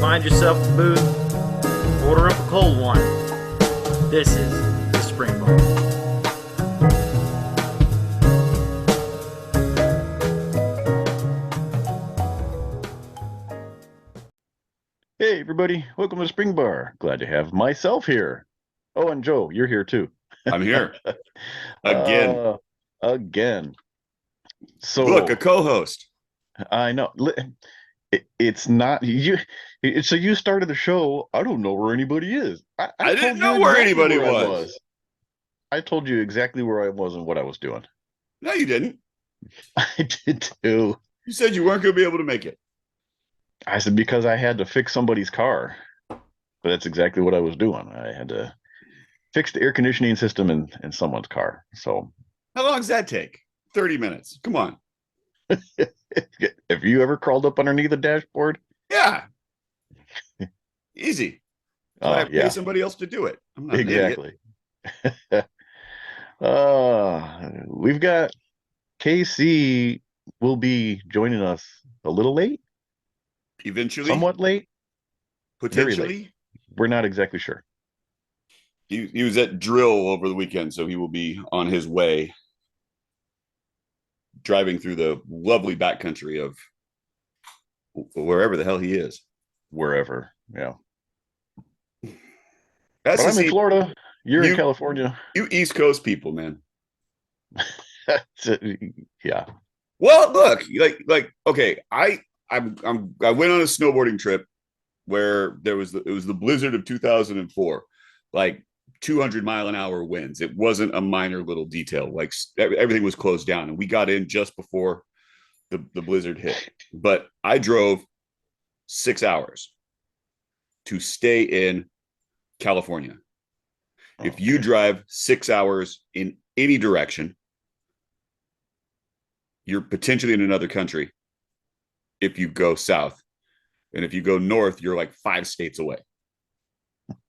Find yourself a booth, order up a cold one. This is the Spring Bar. Hey, everybody. Welcome to Spring Bar. Glad to have myself here. Oh, and Joe, you're here too. I'm here again. Again. So Look, a co-host. I know it's not you. So you started the show. I don't know where anybody is. I didn't told you know where exactly anybody where I was. I told you exactly where I was and what I was doing. No, you didn't. I did too. You said you weren't going to be able to make it. I said because I had to fix somebody's car. But that's exactly what I was doing. I had to fix the air conditioning system in someone's car. So How long does that take? 30 minutes. Come on. have you ever crawled up underneath the dashboard? Yeah. Easy. So I have to Yeah, pay somebody else to do it. I'm not exactly. We've got KC will be joining us a little late, Eventually, somewhat late, very potentially. late. We're not exactly sure. He was at drill over the weekend, so he will be on his way driving through the lovely backcountry of wherever the hell he is. Wherever, yeah. That's But I'm in Florida. You're in California. You East Coast people, man. Yeah. Well, look, okay, I went on a snowboarding trip where it was the blizzard of 2004, like 200-mile-an-hour winds. It wasn't a minor little detail. Like everything was closed down, and we got in just before the blizzard hit. But I drove 6 hours to stay in California. If you drive 6 hours in any direction, you're potentially in another country if you go south. And if you go north, you're like 5 states away.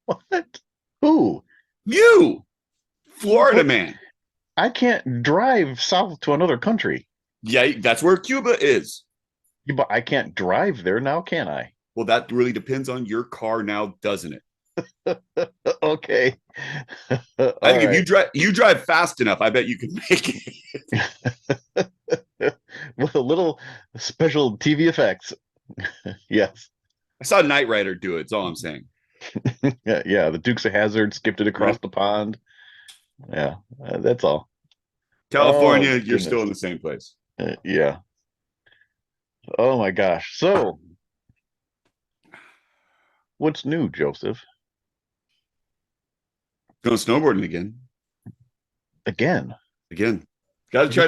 What? Who? You, Florida man. I can't drive south to another country. Yeah, that's where Cuba is. Yeah, but I can't drive there now, can I? Well, that really depends on your car now, doesn't it? Okay. I think if you drive fast enough, I bet you can make it. With a little special TV effects. Yes. I saw Knight Rider do it. That's all I'm saying. Yeah, the Dukes of Hazzard skipped it across the pond. Yeah, that's all. California, you're still in the same place. Yeah. Oh my gosh. So, what's new, Joseph? Going snowboarding again. Again. Got to try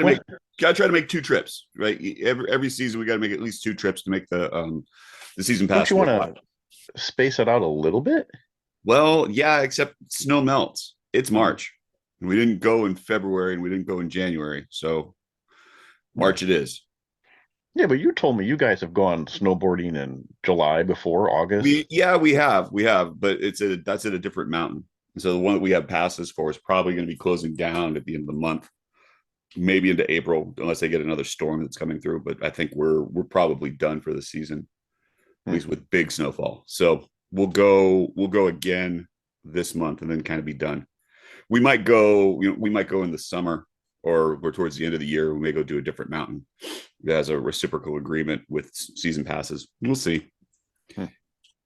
to make 2 trips, right? Every season we got to make at least 2 trips to make the season pass. Don't you want to space it out a little bit? Well, yeah, except snow melts. It's March. And we didn't go in February and we didn't go in January. So March it is. Yeah, but you told me you guys have gone snowboarding in July before August. We have, but that's at a different mountain. And so the one that we have passes for is probably going to be closing down at the end of the month, maybe into April, unless they get another storm that's coming through. But I think we're probably done for the season, at least with big snowfall. So we'll go again this month and then kind of be done. We might go in the summer or we're towards the end of the year. We may go do a different mountain that has a reciprocal agreement with season passes. We'll see.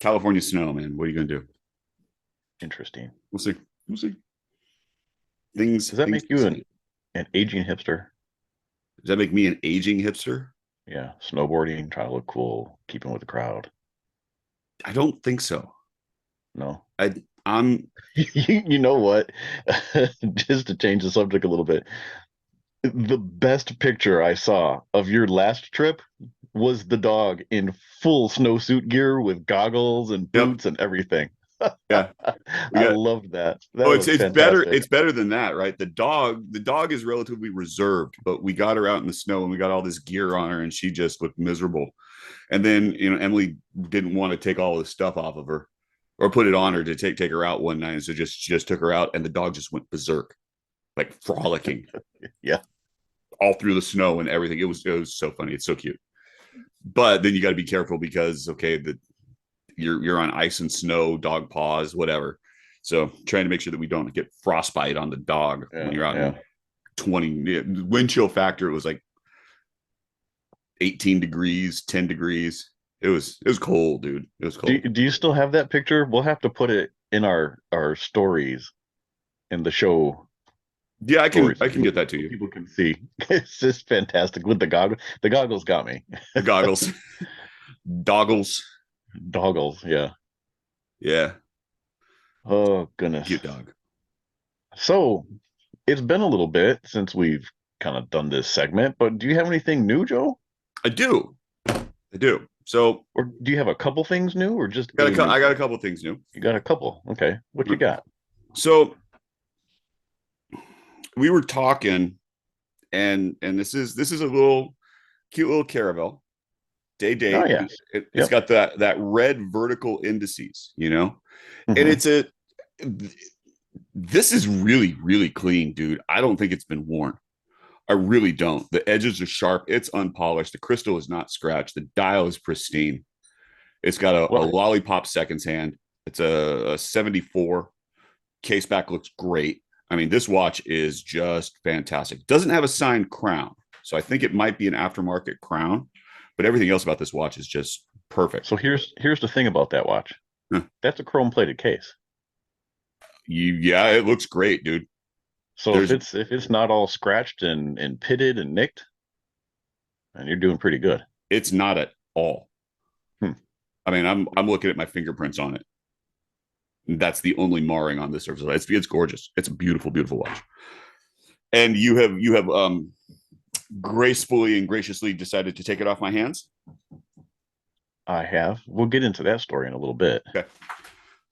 California snow, man. What are you going to do? Interesting. We'll see. Does that make you an aging hipster? Does that make me an aging hipster? Yeah, snowboarding, trying to look cool, keeping with the crowd. I don't think so. No. I'm you know what? Just to change the subject a little bit. The best picture I saw of your last trip was the dog in full snowsuit gear with goggles and boots and everything. Yeah, I loved that. It's better. It's better than that, right? The dog is relatively reserved, but we got her out in the snow and we got all this gear on her, and she just looked miserable. And then Emily didn't want to take all this stuff off of her or put it on her to take her out one night, and so she just took her out, and the dog just went berserk, like frolicking, yeah, all through the snow and everything. It was so funny. It's so cute. But then you got to be careful because you're on ice and snow, dog paws, whatever. So trying to make sure that we don't get frostbite on the dog when you're out in 20 wind chill factor. It was like 18 degrees, 10 degrees. It was cold, dude. It was cold. Do you still have that picture? We'll have to put it in our stories in the show. Yeah, I can get that to you. People can see. It's just fantastic with the goggles. The goggles got me. The goggles. Doggles. Doggles, yeah. Yeah. Oh goodness. Cute dog. So it's been a little bit since we've kind of done this segment, but do you have anything new, Joe? I do. So, or do you have a couple things new, or just I got a couple things new. You got a couple. Okay. What you got? So we were talking, and this is a little cute little Caravel. Day. Oh, yeah. It's got that red vertical indices, and this is really, really clean, dude. I don't think it's been worn. I really don't. The edges are sharp. It's unpolished. The crystal is not scratched. The dial is pristine. It's got a lollipop seconds hand. It's a 74. Case back looks great. I mean, this watch is just fantastic. Doesn't have a signed crown, so I think it might be an aftermarket crown, but everything else about this watch is just perfect. So here's the thing about that watch. That's a chrome plated case. Yeah, it looks great, dude. So if it's not all scratched and pitted and nicked, and you're doing pretty good. It's not at all. I mean, I'm looking at my fingerprints on it. That's the only marring on this surface. It's gorgeous. It's a beautiful, beautiful watch. And you have gracefully and graciously decided to take it off my hands. I have. We'll get into that story in a little bit. Okay.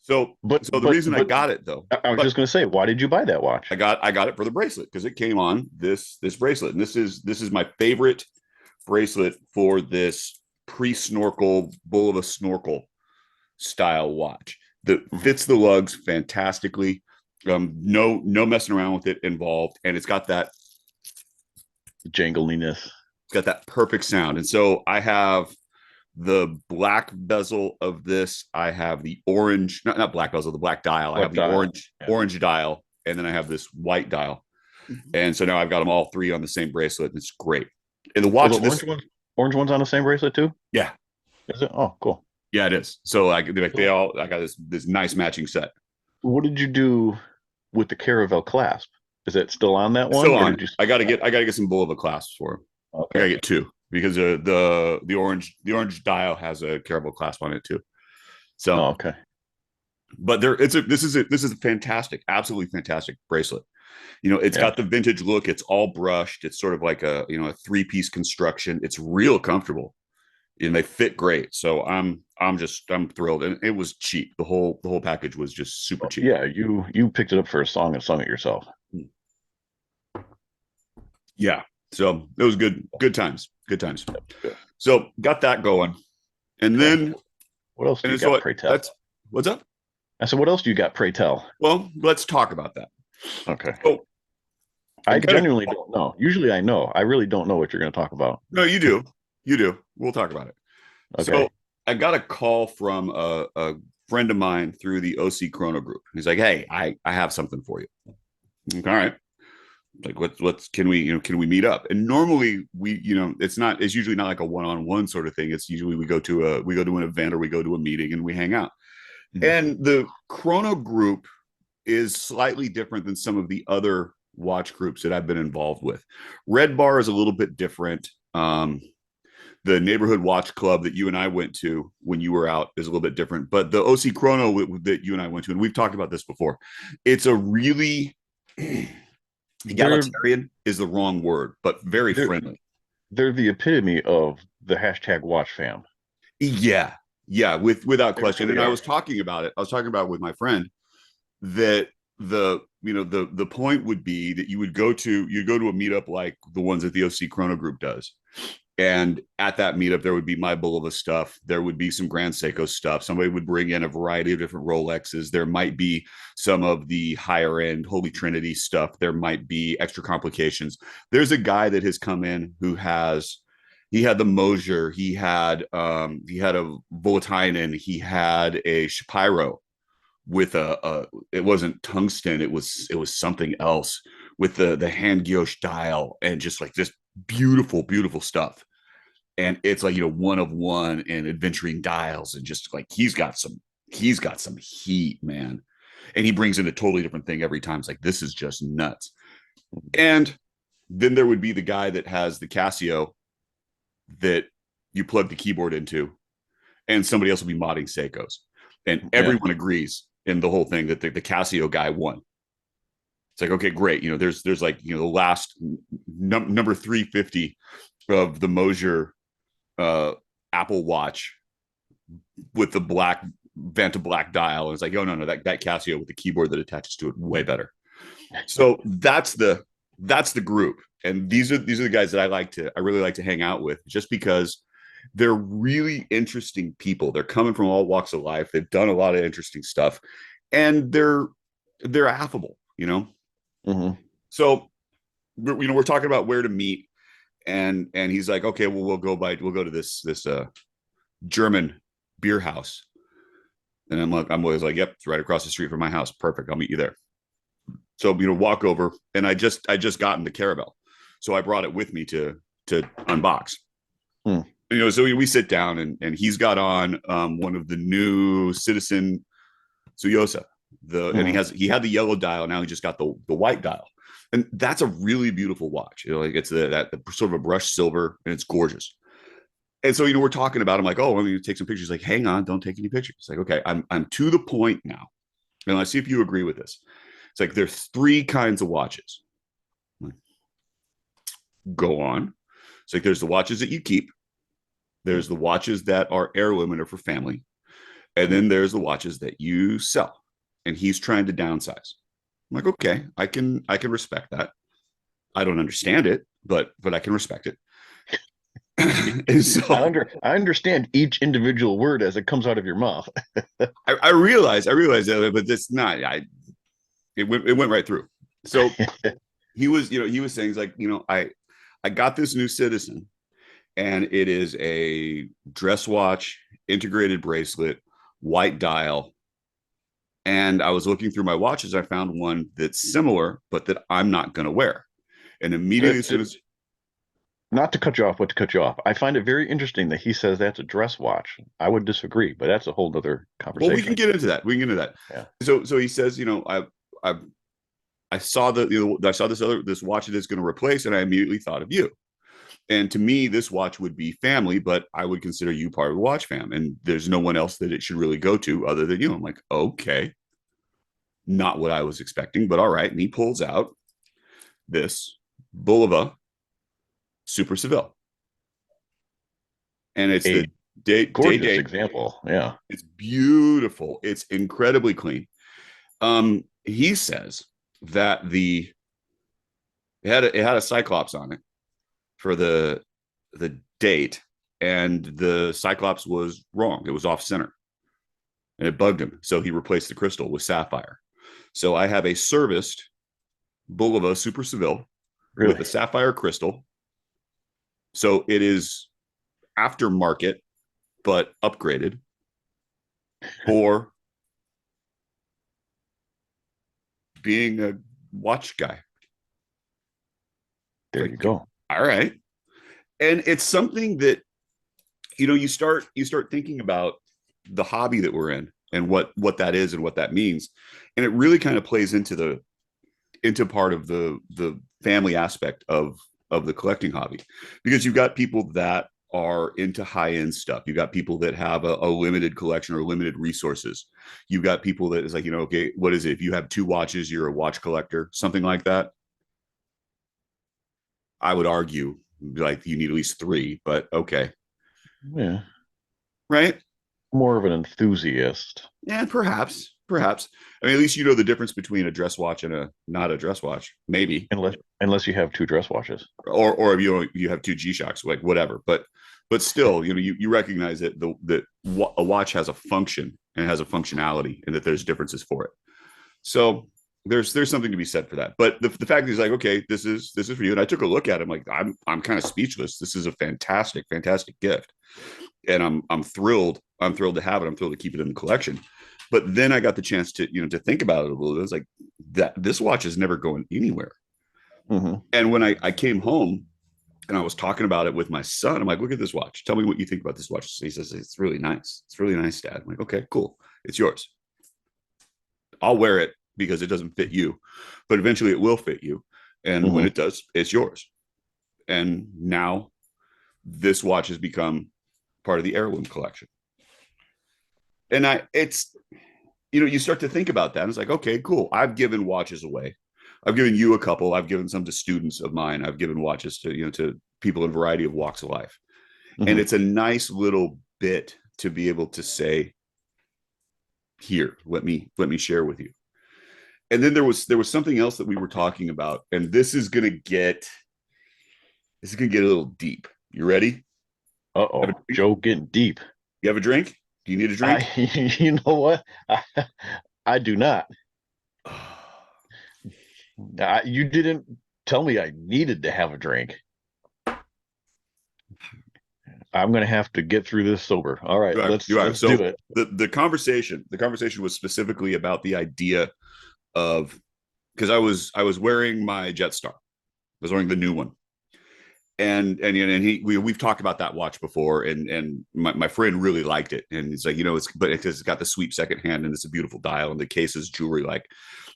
So the reason I got it though, I was just going to say, why did you buy that watch? I got it for the bracelet because it came on this bracelet, and this is my favorite bracelet for this pre-snorkel bull of a snorkel style watch that fits the lugs fantastically. No messing around with it involved, and it's got that jangliness. It's got that perfect sound, and so I have the black bezel of this. I have the orange, not black bezel, the black dial. I have the orange dial, and then I have this white dial. And so now I've got them all three on the same bracelet, and it's great. And the watch, orange one's on the same bracelet too? Yeah. Is it? Oh, cool. Yeah, it is. So I got this nice matching set. What did you do with the Caravel clasp? Is it still on that one? Still on. I gotta get some Bulova clasps for him. Okay. I gotta get two. Because the orange dial has a Caravel clasp on it too. So okay. But this is a fantastic, absolutely fantastic bracelet. It's got the vintage look. It's all brushed. It's sort of like a 3-piece construction. It's real comfortable, and they fit great. So I'm thrilled, and it was cheap. The whole package was just super cheap. Yeah, you picked it up for a song and sung it yourself. Yeah. So it was good times. Good times. So got that going. And then what else do you got, pray tell? What's up? I said, what else do you got, pray tell? Well, let's talk about that. Okay. So, I genuinely don't know. Usually I know. I really don't know what you're going to talk about. No, you do. You do. We'll talk about it. Okay. So I got a call from a friend of mine through the OC Chrono group. He's like, hey, I have something for you. Like, all right. Like what's can we meet up? And normally it's usually not like a one-on-one sort of thing. It's usually we go to an event or we go to a meeting and we hang out. And the Chrono group is slightly different than some of the other watch groups that I've been involved with. Red Bar is a little bit different. The neighborhood watch club that you and I went to when you were out is a little bit different, but the OC Chrono that you and I went to, and we've talked about this before, it's a really egalitarian is the wrong word, but very friendly. They're the epitome of the #WatchFam. Yeah, without question. And I was talking about it with my friend that the point would be that you'd go to a meetup like the ones that the OC Chrono group does. And at that meetup, there would be my Bulova stuff. There would be some Grand Seiko stuff. Somebody would bring in a variety of different Rolexes. There might be some of the higher end Holy Trinity stuff. There might be extra complications. There's a guy that has come in who has He had the Mosier. He had a Voltainen. He had a Shapiro with a it wasn't tungsten. It was something else with the hand gouache dial and just like this beautiful stuff. And it's like, one of one and adventuring dials, and just like he's got some heat, man. And he brings in a totally different thing every time. It's like, this is just nuts. And then there would be the guy that has the Casio that you plug the keyboard into, and somebody else will be modding Seikos. And everyone agrees in the whole thing that the Casio guy won. It's like, okay, great. There's like, the last number 350 of the Mosier Apple Watch with the black Vanta black dial. And it's like, oh no, that Casio with the keyboard that attaches to it, way better. So that's the group. And these are the guys that I really like to hang out with, just because they're really interesting people. They're coming from all walks of life. They've done a lot of interesting stuff, and they're affable, Mm-hmm. So we're talking about where to meet, and he's like, okay, well, we'll go to this German beer house. And I'm always like, yep, it's right across the street from my house. Perfect. I'll meet you there. So, walk over, and I just gotten the Caravelle. So I brought it with me to unbox. So we sit down, and he's got on one of the new Citizen Tsuyosa. And he had the yellow dial. Now he just got the white dial. And that's a really beautiful watch. Like it's that sort of a brushed silver, and it's gorgeous. And so, we're talking about, I'm like, oh, I'm going to take some pictures. Like, hang on, don't take any pictures. It's like, okay, I'm to the point now. And let's see if you agree with this. It's like, there's 3 kinds of watches. Go on. It's like, there's the watches that you keep. There's the watches that are heirloom and are for family. And then there's the watches that you sell. And he's trying to downsize. I'm like, okay, I can respect that. I don't understand it, but I can respect it. And so I understand each individual word as it comes out of your mouth. I realize that, but it's not. It went right through. So he was saying, he's like, I got this new Citizen, and it is a dress watch, integrated bracelet, white dial. And I was looking through my watches. I found one that's similar, but that I'm not going to wear. And immediately, as soon as, not to cut you off, but to cut you off, I find it very interesting that he says that's a dress watch. I would disagree, but that's a whole other conversation. Well, we can get into that. Yeah. So he says, I saw this watch that is going to replace, and I immediately thought of you. And to me, this watch would be family, but I would consider you part of the watch fam. And there's no one else that it should really go to other than you. I'm like, okay, not what I was expecting, but all right. And he pulls out this Bulova Super Seville. And it's a the gorgeous day example. Yeah. It's beautiful. It's incredibly clean. He says that it had a Cyclops on it for the date, and the Cyclops was wrong. It was off center, and it bugged him. So he replaced the crystal with sapphire. So I have a serviced Bulova Super Seville with a sapphire crystal. So it is aftermarket, but upgraded for being a watch guy. There you go. All right. And it's something that, you start thinking about the hobby that we're in and what that is and what that means. And it really kind of plays into part of the family aspect of the collecting hobby, because you've got people that are into high-end stuff. You've got people that have a limited collection or limited resources. You've got people that is like, okay, what is it? If you have 2 watches, you're a watch collector, something like that. I would argue like you need at least 3, but okay. Yeah. Right. More of an enthusiast. Yeah, perhaps. I mean, at least you know the difference between a dress watch and a not a dress watch, maybe. Unless you have 2 dress watches, or if you have 2 G-Shocks, like whatever. But still, you recognize that a watch has a function and it has a functionality, and that there's differences for it. So there's something to be said for that. But the fact is like, okay, this is for you. And I took a look at him like I'm kind of speechless. This is a fantastic gift. And I'm thrilled. I'm thrilled to have it. I'm thrilled to keep it in the collection. But then I got the chance to, to think about it a little bit. I was like, that this watch is never going anywhere. Mm-hmm. And when I came home and I was talking about it with my son, I'm like, look at this watch. Tell me what you think about this watch. He says, it's really nice. It's really nice, Dad. I'm like, okay, cool. It's yours. I'll wear it because it doesn't fit you, but eventually it will fit you. And when it does, it's yours. And now this watch has become part of the heirloom collection. And you start to think about that. And it's like, okay, cool. I've given watches away. I've given you a couple. I've given some to students of mine. I've given watches to people in a variety of walks of life. Mm-hmm. And it's a nice little bit to be able to say, here, let me share with you. And then there was something else that we were talking about, and this is gonna get a little deep. You ready? Uh-oh, Joe getting deep. You have a drink? Do you need a drink? You know what? I do not. You didn't tell me I needed to have a drink. I'm gonna have to get through this sober. All right, let's do it. The conversation was specifically about the idea of, because I was wearing my Jetstar. I was wearing the new one. And we've talked about that watch before, and my friend really liked it, and it's like, it's got the sweep second hand, and it's a beautiful dial, and the case is jewelry like.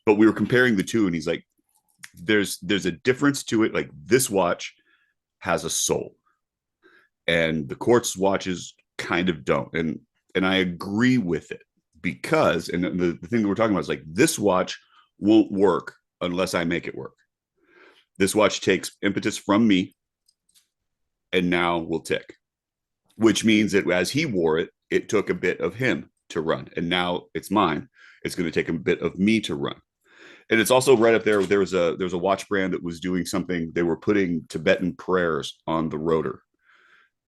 But we were comparing the two, and he's like, there's a difference to it. Like, this watch has a soul, and the quartz watches kind of don't, and I agree with it, because, and the thing that we're talking about is like, this watch won't work unless I make it work. This watch takes impetus from me and now will tick, which means that as he wore it, it took a bit of him to run, and now it's mine. It's going to take a bit of me to run. And it's also right up there. There was a watch brand that was doing something. They were putting Tibetan prayers on the rotor,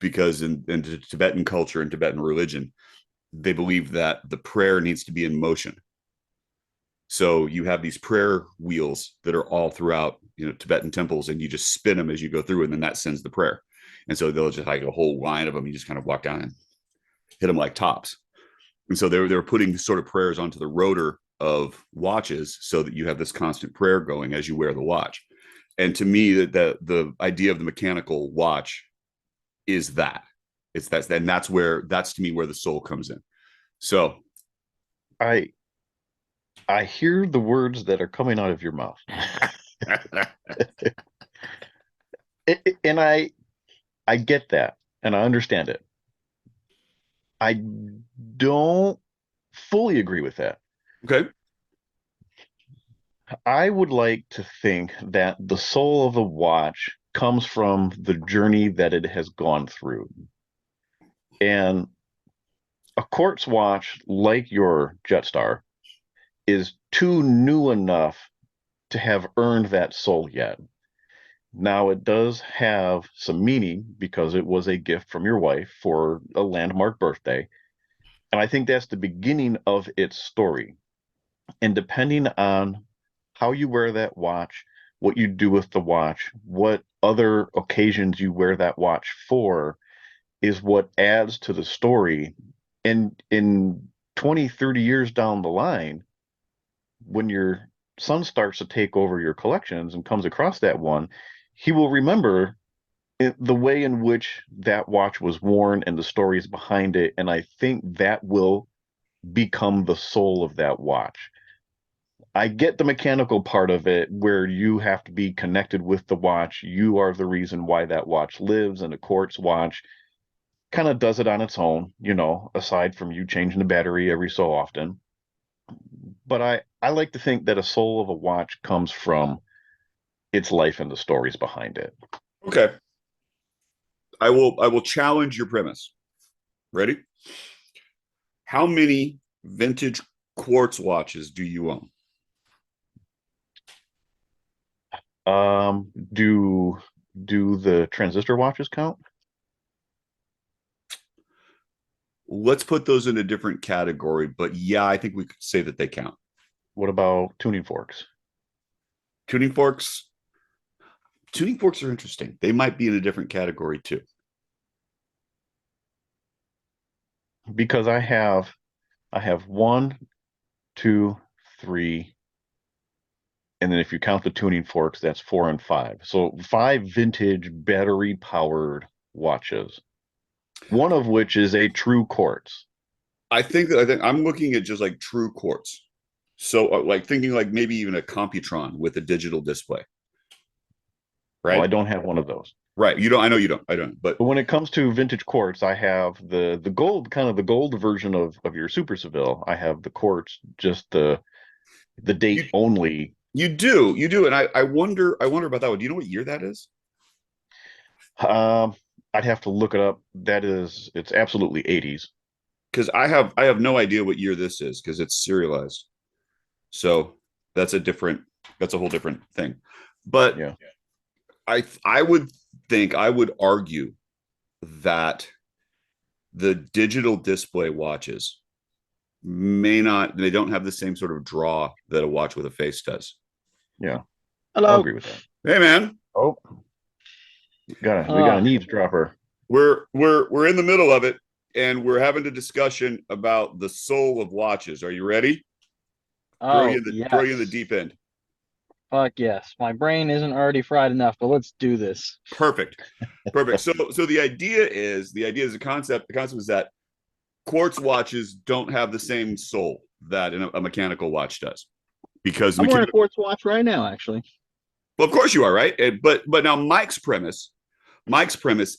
because in Tibetan culture and Tibetan religion, they believe that the prayer needs to be in motion. So you have these prayer wheels that are all throughout, Tibetan temples, and you just spin them as you go through, and then that sends the prayer. And so they'll just like a whole line of them. You just kind of walk down and hit them like tops. And so they were putting sort of prayers onto the rotor of watches so that you have this constant prayer going as you wear the watch. And to me, the idea of the mechanical watch is that that's to me where the soul comes in. So I hear the words that are coming out of your mouth. And I get that, and I understand it. I don't fully agree with that. Okay. I would like to think that the soul of the watch comes from the journey that it has gone through. And a quartz watch like your Jetstar is too new enough to have earned that soul yet. Now, it does have some meaning because it was a gift from your wife for a landmark birthday. And I think that's the beginning of its story. And depending on how you wear that watch, what you do with the watch, what other occasions you wear that watch for, is what adds to the story. And in 20, 30 years down the line, when your son starts to take over your collections and comes across that one, he will remember the way in which that watch was worn and the stories behind it. And I think that will become the soul of that watch. I get the mechanical part of it where you have to be connected with the watch. You are the reason why that watch lives, and a quartz watch kind of does it on its own, aside from you changing the battery every so often. But I like to think that a soul of a watch comes from its life and the stories behind it. Okay. I will challenge your premise. Ready? How many vintage quartz watches do you own? Do the transistor watches count? Let's put those in a different category, but yeah, I think we could say that they count. What about tuning forks? tuning forks. Tuning forks are interesting. They might be in a different category too. Because I have one, two, three, and then if you count the tuning forks, that's four and five. So five vintage battery powered watches. One of which is a true quartz. I think I'm looking at just like true quartz. So like thinking like maybe even a Computron with a digital display. Well, I Right? don't have one of those. Right. You don't, I know you don't. I don't, but But when it comes to vintage quartz, I have the gold, kind of the gold version of your Super Seville. I have the quartz, just the you date only. you do. And I wonder about that one. Do you know what year that is? Um, I'd have to look it up. It's absolutely 80s. Because I have no idea what year this is because it's serialized. So that's that's a whole different thing. But Yeah. I would think I would argue that the digital display watches they don't have the same sort of draw that a watch with a face does. Yeah. I'll Hello. agree with that. Hey man, Oh, we got an eavesdropper. we're in the middle of it and we're having a discussion about the soul of watches. Are you ready? Oh, Throw you in the yes. deep end. Fuck yes. My brain isn't already fried enough, but let's do this. Perfect. So the idea is the concept. The concept is that quartz watches don't have the same soul that a mechanical watch does. Because I'm wearing a quartz watch right now, actually. well, of course you are, right? But now Mike's premise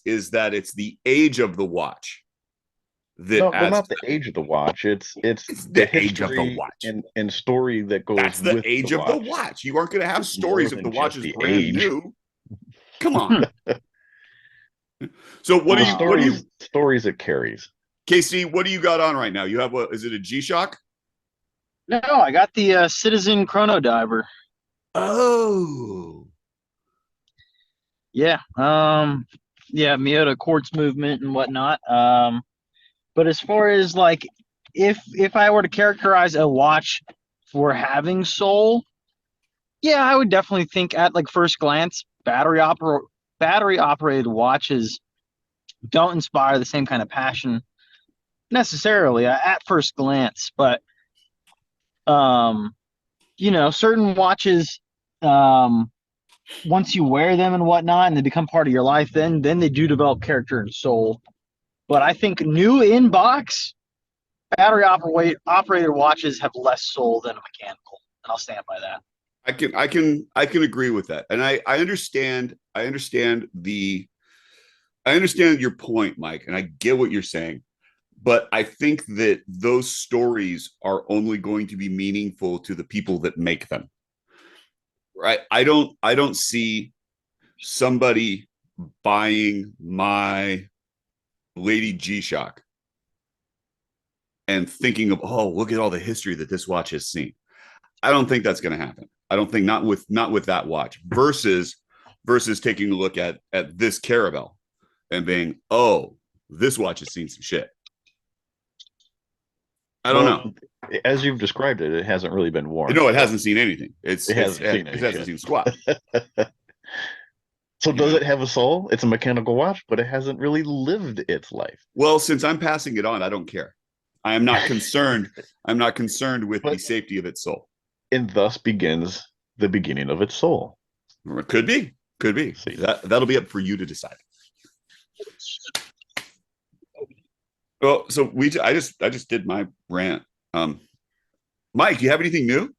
is that it's the age of the watch that No, well, adds not the age of the watch. It's the age of the history watch. and story that goes That's the with age the of the watch. watch. You aren't going to have It's stories more if the than watch just is the brand age. new. Come on. So Well, stories it carries. Casey, what do you got on right now? You have what? Is it a G-Shock? No, I got the Citizen Chrono Diver. Oh. Yeah. Yeah, Miota quartz movement and whatnot. But as far as like if I were to characterize a watch for having soul, yeah, I would definitely think at like first glance, battery operated watches don't inspire the same kind of passion necessarily at first glance, but certain watches, once you wear them and whatnot, and they become part of your life, then they do develop character and soul. But I think new in box operated watches have less soul than a mechanical, and I'll stand by that. I can agree with that. And I understand I understand your point, Mike, and I get what you're saying. But I think that those stories are only going to be meaningful to the people that make them. Right? I don't see somebody buying my Lady G-Shock and thinking of, oh, look at all the history that this watch has seen. I don't think that's going to happen. I don't think not with that watch versus taking a look at this Caravelle and being, oh, this watch has seen some shit. I don't know. As you've described it, it hasn't really been worn. No, it hasn't seen anything. It hasn't seen squat. So does it have a soul? It's a mechanical watch, but it hasn't really lived its life. Well, since I'm passing it on, I don't care. I am not concerned. I'm not concerned with the safety of its soul. And thus begins the beginning of its soul. Could be. See, that'll be up for you to decide. Well, so I just did my rant. Mike, do you have anything new?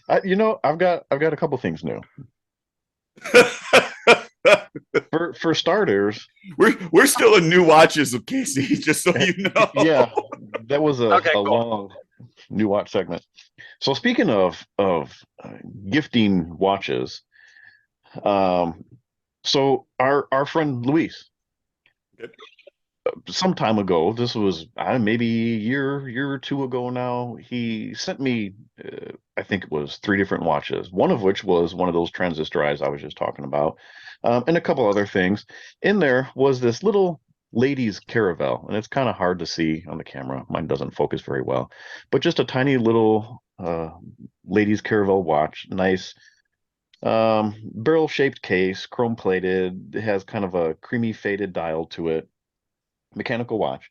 I've got a couple things new. For starters, we're still in new watches of Casey, just so you know. Yeah, that was a Cool. long new watch segment. So speaking of gifting watches, so our friend Luis, some time ago, this was maybe a year or two ago now, he sent me I think it was 3 different watches, one of which was one of those transistorized I was just talking about, and a couple other things. In there was this little lady's Caravelle, and it's kind of hard to see on the camera. Mine doesn't focus very well, but just a tiny little ladies Caravel watch. Nice barrel shaped case, chrome plated. It has kind of a creamy faded dial to it. Mechanical watch.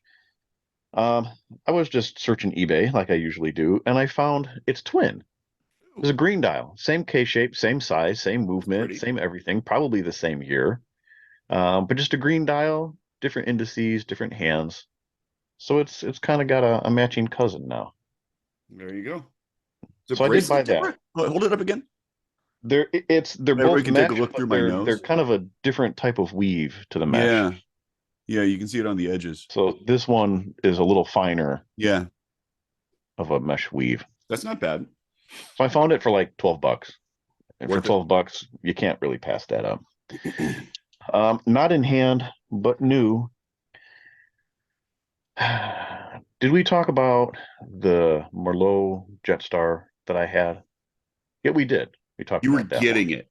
Um, I was just searching eBay like I usually do, and I found its twin. There's a green dial, same case shape, same size, same movement, Pretty. same everything, probably the same year. But just a green dial, different indices, different hands. So it's kind of got a matching cousin now. There you go. Is the So I did buy bracelet that. different? Hold it up again. They're Everybody both can take a mesh, look but through my they're nose. kind of a different type of weave to the mesh. Yeah. Yeah, you can see it on the edges. So this one is a little finer Yeah, of a mesh weave. that's not bad. So I found it for like $12. And for Worth it. $12, you can't really pass that up. Not in hand, but new. Did we talk about the Merlot Jetstar that I had? Yeah, we did. We talked You were about that getting one.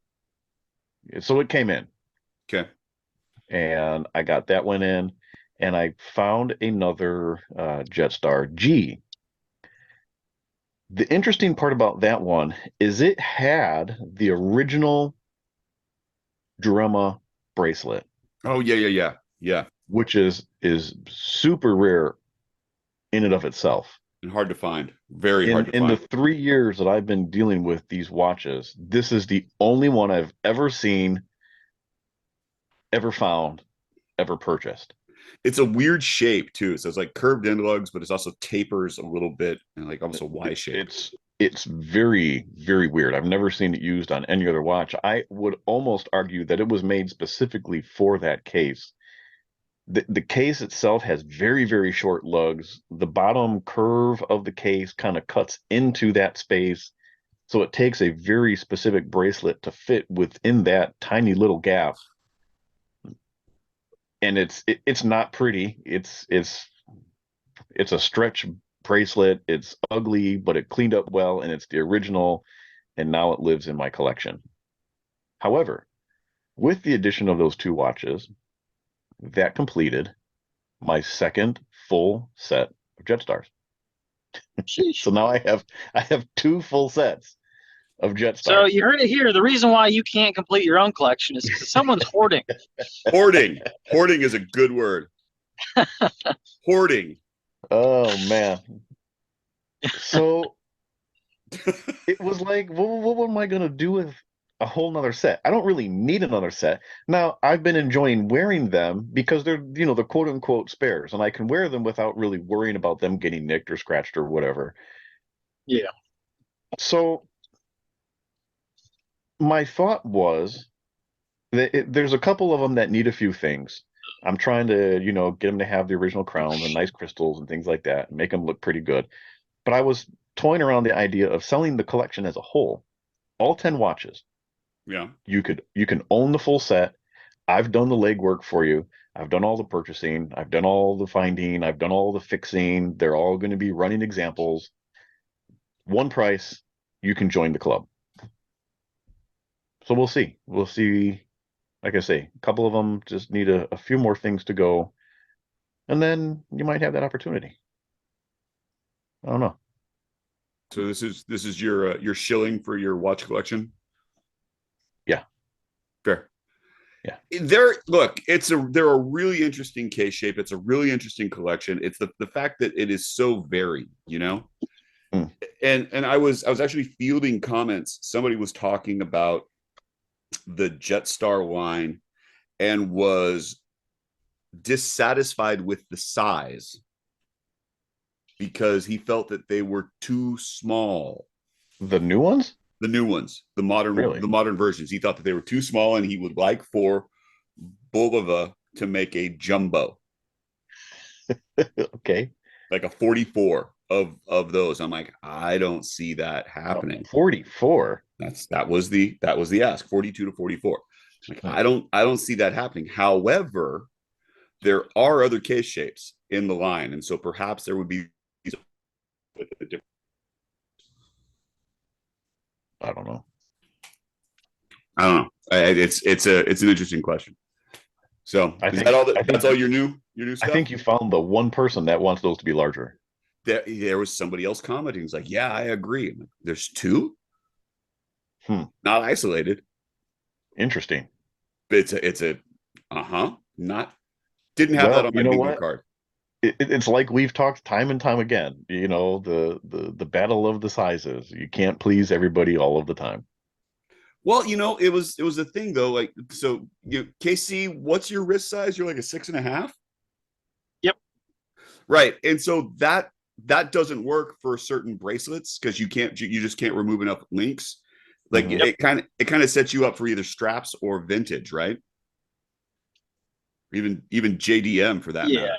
it. So it came in, Okay. and I got that one in, and I found another Jetstar G. The interesting part about that one is it had the original Drema bracelet, Oh yeah, yeah, yeah, yeah. which is super rare in and of itself. And hard to find. Very In hard to in the find. 3 years that I've been dealing with these watches, this is the only one I've ever seen, ever found, ever purchased. It's a weird shape too. So it's like curved end lugs, but it's also tapers a little bit and like almost a Y shape. It's very, very weird. I've never seen it used on any other watch. I would almost argue that it was made specifically for that case. The case itself has very, very short lugs. The bottom curve of the case kind of cuts into that space. So it takes a very specific bracelet to fit within that tiny little gap. And it's not pretty. It's a stretch bracelet. It's ugly, but it cleaned up well, and it's the original, and now it lives in my collection. However, with the addition of those two watches, that completed my second full set of Jetstars. So now I have two full sets of Jetstars. So you heard it here. The reason why you can't complete your own collection is because someone's hoarding. Hoarding. Hoarding is a good word. Hoarding. Oh man. So it was like, what am I gonna do with a whole nother set? I don't really need another set. Now, I've been enjoying wearing them because they're, the quote unquote spares, and I can wear them without really worrying about them getting nicked or scratched or whatever. Yeah. So my thought was that there's a couple of them that need a few things. I'm trying to, get them to have the original crowns and nice crystals and things like that, and make them look pretty good. But I was toying around the idea of selling the collection as a whole, all 10 watches. Yeah. You can own the full set. I've done the legwork for you. I've done all the purchasing. I've done all the finding. I've done all the fixing. They're all going to be running examples. One price, you can join the club. So we'll see. We'll see. Like I say, a couple of them just need a few more things to go, and then you might have that opportunity. I don't know. So this is your shilling for your watch collection. Yeah. Fair. Yeah. They're a really interesting case shape. It's a really interesting collection. It's the fact that it is so varied, Mm. And I was actually fielding comments. Somebody was talking about the Jetstar line and was dissatisfied with the size because he felt that they were too small. The new ones? The new ones, the modern versions. He thought that they were too small, and he would like for Bulova to make a jumbo. Okay. Like a 44 of those. I'm like, I don't see that happening. 44. That was the ask, 42 to 44. Like, I don't see that happening. However, there are other case shapes in the line, and so perhaps there would be with a different. I don't know. It's an interesting question. So that's all your new stuff? I think you found the one person that wants those to be larger. there was somebody else commenting. It's like, yeah, I agree. I'm like, there's two, not isolated. Interesting. It's a not didn't have that Well, on you my know bingo what? card. It's like we've talked time and time again. You know, the battle of the sizes. You can't please everybody all of the time. Well, it was a thing though. Like, so KC, what's your wrist size? You're like a 6.5. Yep. Right. And so that doesn't work for certain bracelets because you just can't remove enough links. Like Mhm. it kind of sets you up for either straps or vintage, right? Even JDM for that Yeah. matter.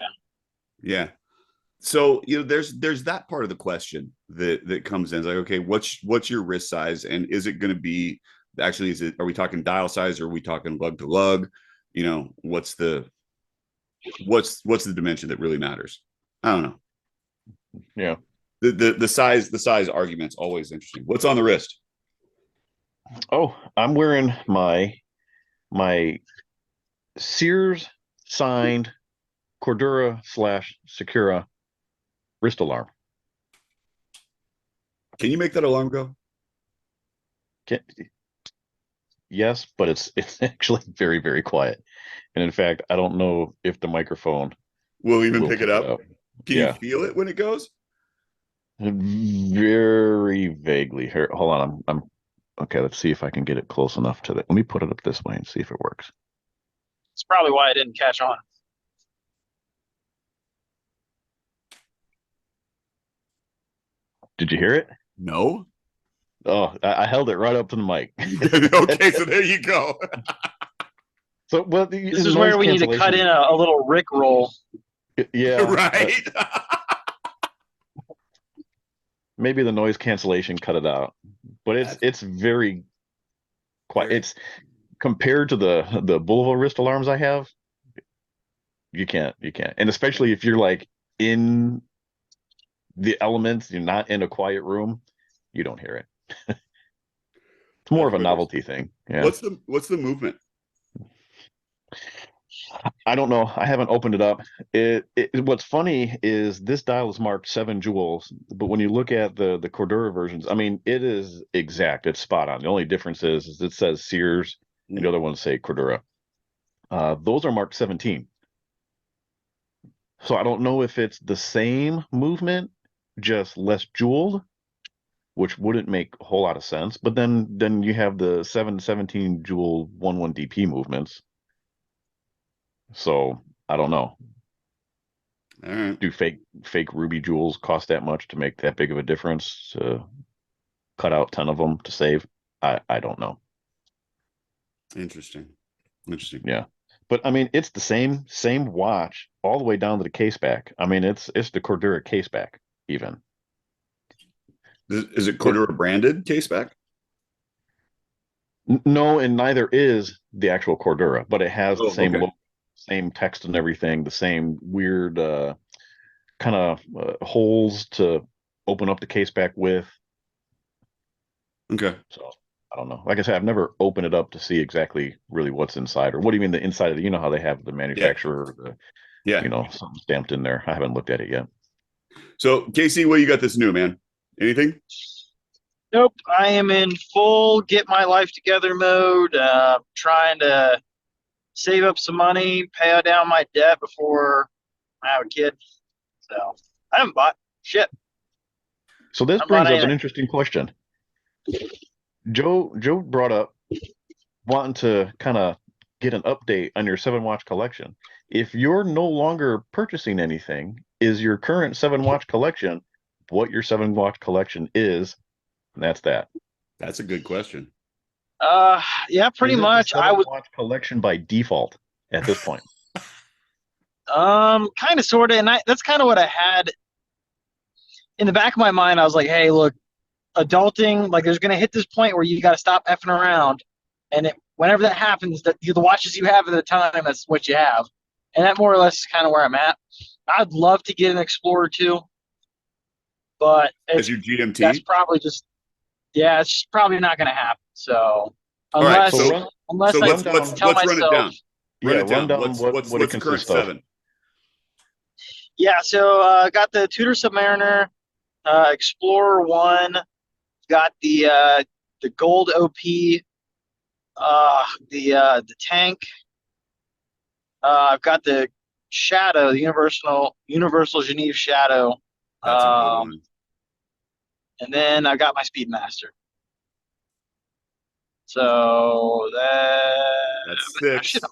Yeah. So there's that part of the question that comes in. It's like, okay, what's your wrist size, and is it going to be actually? Are we talking dial size, or are we talking lug to lug? What's the dimension that really matters? I don't know. Yeah. The size argument's always interesting. What's on the wrist? Oh, I'm wearing my Sears signed Cordura / Secura wrist alarm. Can you make that alarm go? Can, yes, but it's actually very, very quiet. And in fact, I don't know if the microphone We'll even will pick pick it it up. up. Can you feel it when it goes? Very vaguely. Here, hold on. I'm okay. Let's see if I can get it close enough to the. Let me put it up this way and see if it works. It's probably why I didn't catch on. Did you hear it? No. Oh, I held it right up to the mic. Okay, so there you go. So, well, This is where we need to cut in a little Rick roll. Yeah, Right. maybe the noise cancellation cut it out, but it's very quiet. It's compared to the Volvo wrist alarms I have. You can't, and especially if you're like in the elements, you're not in a quiet room, you don't hear it. It's more of a novelty thing. Yeah. What's the movement? I don't know. I haven't opened it up. What's funny is this dial is marked 7 joules, but when you look at the Cordura versions, I mean, it is exact. It's spot on. The only difference is it says Sears and the other ones say Cordura. Those are marked 17. So I don't know if it's the same movement, just less jeweled, which wouldn't make a whole lot of sense. But then you have the 717 jewel 11 DP movements. So I don't know. All right. Do fake ruby jewels cost that much to make that big of a difference? To cut out 10 of them to save? I don't know. Interesting. Yeah. But I mean, it's the same watch all the way down to the case back. I mean, it's the Cordura case back even. Is it Cordura branded case back? No, and neither is the actual Cordura, but it has the same okay. look, same text and everything, the same weird kind of holes to open up the case back with. Okay. So I don't know. Like I said, I've never opened it up to see exactly really what's inside, or what do you mean the inside of the, how they have the manufacturer, something stamped in there. I haven't looked at it yet. So Casey, what you got this new, man? Anything? Nope. I am in full get my life together mode, trying to save up some money, pay down my debt before I have a kid. So I haven't bought shit. So this brings up an interesting question. Joe brought up wanting to kind of get an update on your 7-watch collection. If you're no longer purchasing anything, is your current 7-watch collection what your 7-watch collection is? And that's that. That's a good question. Yeah, pretty much. I would watch collection by default at this point. Kind of, sort of, and that's kind of what I had in the back of my mind. I was like, hey, look, adulting, like, there's gonna hit this point where you got to stop effing around, and whenever that happens, the watches you have at the time, that's what you have, and that more or less is kind of where I'm at. I'd love to get an Explorer 2, but as your GMT, that's probably just. Yeah, it's just probably not going to happen. So, unless let's run it down. Run it down. What's the current 7? Yeah, so got the Tudor Submariner, Explorer 1, got the Gold OP, the tank. I've got the Shadow, the Universal Geneve Shadow, That's a good one. and then I got my Speedmaster. So That's shit, 6. am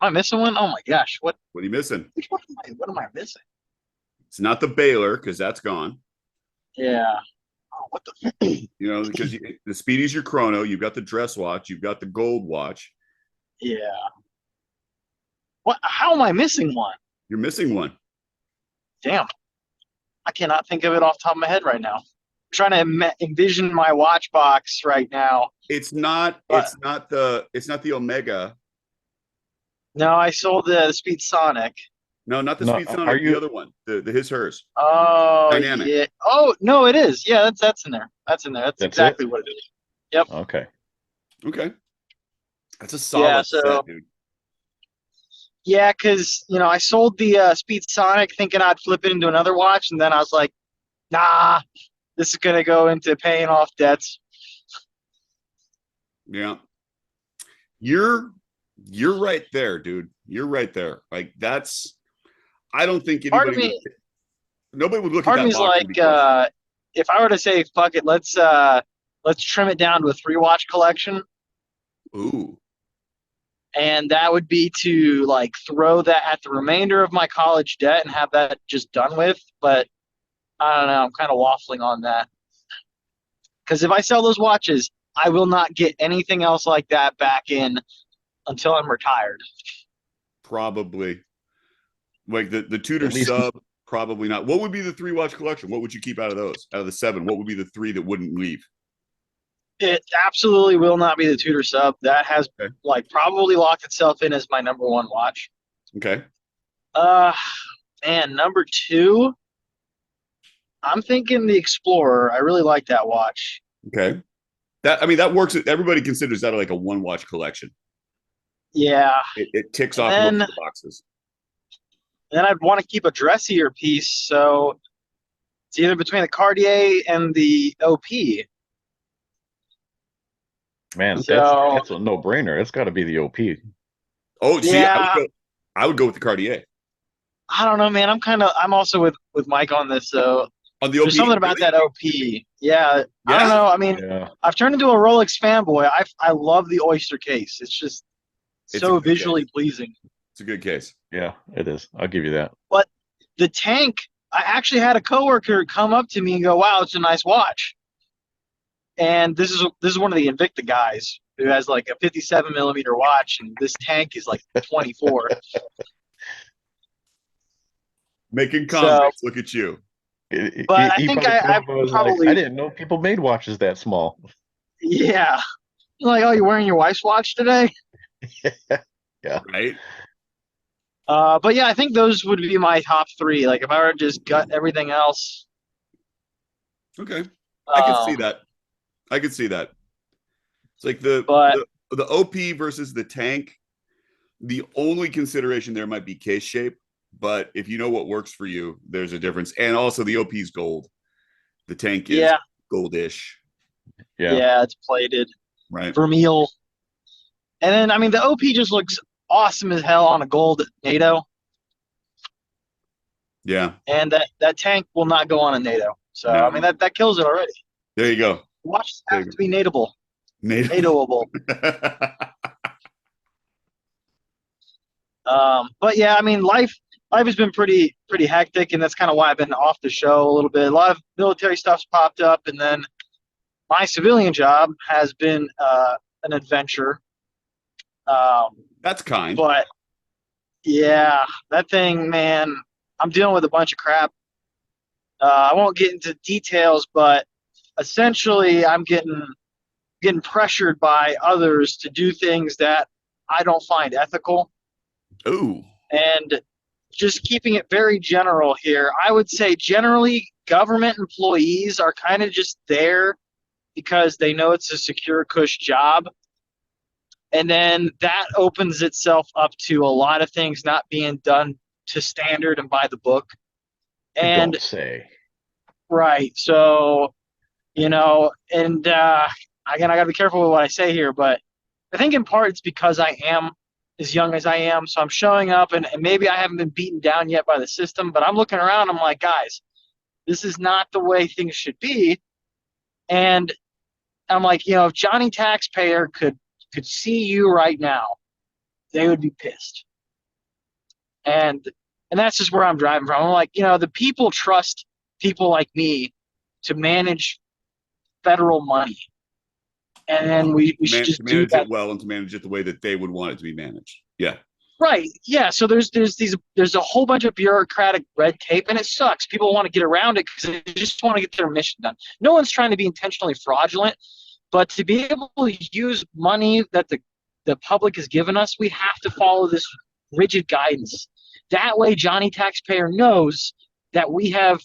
I missing one? Oh my gosh, What are you missing? which one what am I missing? It's not the Baylor because that's gone. Yeah. Oh, what the You know, because the Speedy's your chrono. You've got the dress watch. You've got the gold watch. yeah. What how am I missing one? You're missing one. Damn. I cannot think of it off the top of my head right now. I'm trying to envision my watch box right now. It's not. But It's not the. It's not the Omega. no, I sold the Speed Sonic. No, not the No, Speed are Sonic. The you? other one. The his hers. Oh Dynamic. yeah. Oh no, it is. Yeah, that's in there. That's in there. That's That's it? exactly what it is. Yep. Okay. Okay. That's a Yeah. solid So set, dude. yeah, because I sold the Speed Sonic thinking I'd flip it into another watch, and then I was like, nah, this is gonna go into paying off debts. Yeah. You're right there, dude. You're right there. Like that's. I don't think Part of anybody would. me, Nobody would look at part of that me's box like, and be questioning. if I were to say, fuck it, let's trim it down to a 3 watch collection, Ooh. and that would be to like throw that at the remainder of my college debt and have that just done with. But I don't know, I'm kind of waffling on that because if I sell those watches, I will not get anything else like that back in until I'm retired. Probably. Like the Tudor At least sub, probably not. What would be the 3 watch collection? What would you keep out of those? Out of the 7, what would be the 3 that wouldn't leave? It absolutely will not be the Tudor sub. That has Okay. like probably locked itself in as my number one watch. Okay. Uh Man, number 2, I'm thinking the Explorer. I really like that watch. Okay. That I mean that works. Everybody considers that like a 1 watch collection. Yeah. It ticks And off most then of the boxes. I'd want to keep a dressier piece, so it's either between the Cartier and the OP. man, So that's a no-brainer. It's got to be the OP. Oh, see, yeah, I would go with the Cartier I don't know, man. I'm also with Mike on this. So on the OP. there's something about Really? that OP. Yeah, I don't Yeah, know. I mean, Yeah. I've turned into a Rolex fanboy. I love the Oyster case. It's just it's a so good visually case. pleasing. It's a good case. Yeah, it is. I'll give you that. But the tank, I actually had a coworker come up to me and go, "Wow, it's a nice watch." And this is one of the Invicta guys who has like a 57 millimeter watch, and this tank is like 24. Making So, comments. Look at you. but I He think probably I was like, probably I didn't know people made watches that small. yeah. Like, oh, you're wearing your wife's watch today? Yeah. Right? But yeah, I think those would be my top 3. Like if I were to just gut everything else. Okay. I can see Um, that. I can see that. It's like the but the OP versus the tank. The only consideration there might be case shape, but if you know what works for you, there's a difference. And also the OP is gold. The tank is yeah, goldish, Yeah. yeah, it's plated right? vermeil. And then I mean the OP just looks awesome as hell on a gold NATO. Yeah. And that tank will not go on a NATO. So I mean No. that kills it already. There you go. Watches There have you to be natable. Native. NATOable. But yeah, I mean life has been pretty hectic, and that's kind of why I've been off the show a little bit. A lot of military stuff's popped up, and then my civilian job has been an adventure. That's kind. But yeah, that thing, man, I'm dealing with a bunch of crap. I won't get into details, but essentially, I'm getting pressured by others to do things that I don't find ethical. Ooh. And just keeping it very general here, I would say generally government employees are kind of just there because they know it's a secure cush job. And then that opens itself up to a lot of things not being done to standard and by the book. And Don't say. right, so and again, I got to be careful with what I say here, but I think in part it's because I am as young as I am, so I'm showing up, and maybe I haven't been beaten down yet by the system, but I'm looking around, I'm like, guys, this is not the way things should be. And I'm like, if Johnny Taxpayer could see you right now, they would be pissed. And that's just where I'm driving from. I'm like, the people trust people like me to manage federal money. And then we should just to do manage that. it well and to manage it the way that they would want it to be managed. Yeah. Right. Yeah. So there's a whole bunch of bureaucratic red tape, and it sucks. People want to get around it because they just want to get their mission done. No one's trying to be intentionally fraudulent, but to be able to use money that the public has given us, we have to follow this rigid guidance. That way, Johnny Taxpayer knows that we have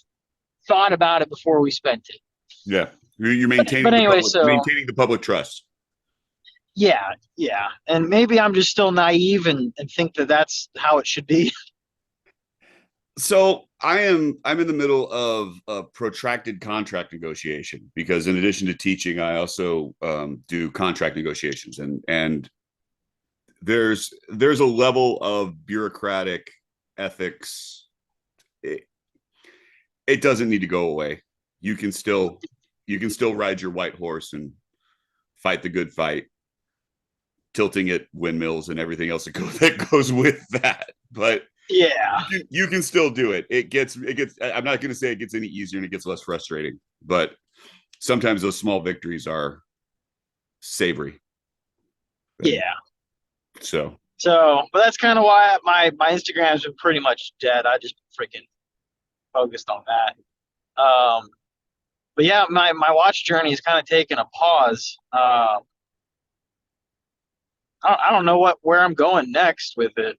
thought about it before we spent it. Yeah. You're maintaining, but anyway, maintaining the public trust. Yeah. And maybe I'm just still naive and think that that's how it should be. So I'm in the middle of a protracted contract negotiation because in addition to teaching, I also do contract negotiations, and there's a level of bureaucratic ethics. It doesn't need to go away. You can still ride your white horse and fight the good fight, tilting at windmills and everything else that goes with that. But yeah, you can still do it. It gets. I'm not going to say it gets any easier and it gets less frustrating, but sometimes those small victories are savory. Yeah. So, but that's kind of why my Instagram's been pretty much dead. I just freaking focused on that. But yeah, my watch journey is kind of taking a pause. I don't know where I'm going next with it.